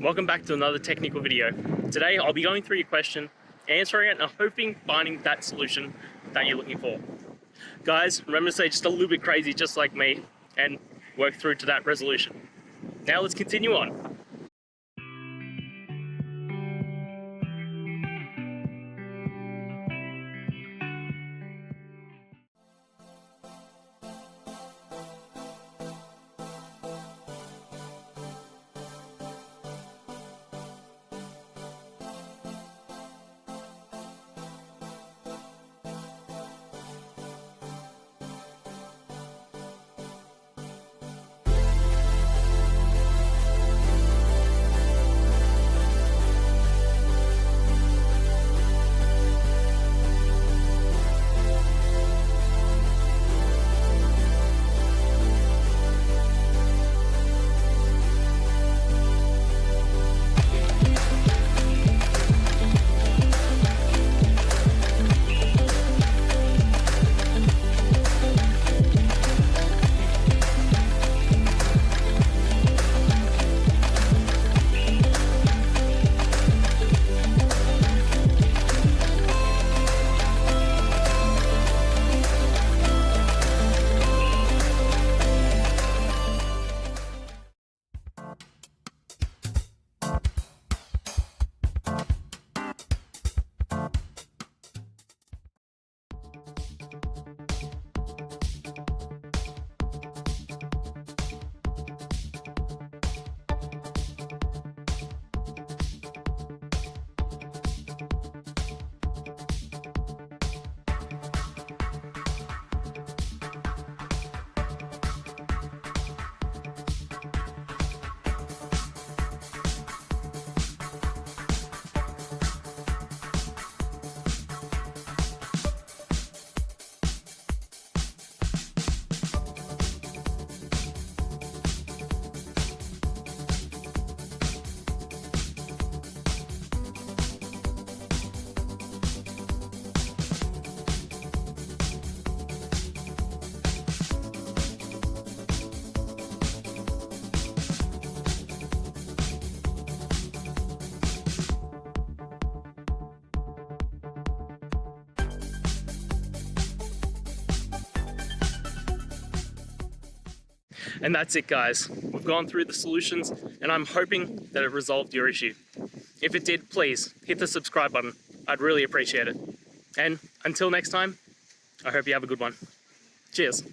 welcome back to another technical video. Today I'll be going through your question, answering it, and hoping finding that solution that you're looking for. Guys, remember to stay just a little bit crazy just like me and work through to that resolution. Now let's continue on. And that's it, guys. We've gone through the solutions and I'm hoping that it resolved your issue. If it did, please hit the subscribe button. I'd really appreciate it. And until next time, I hope you have a good one. Cheers.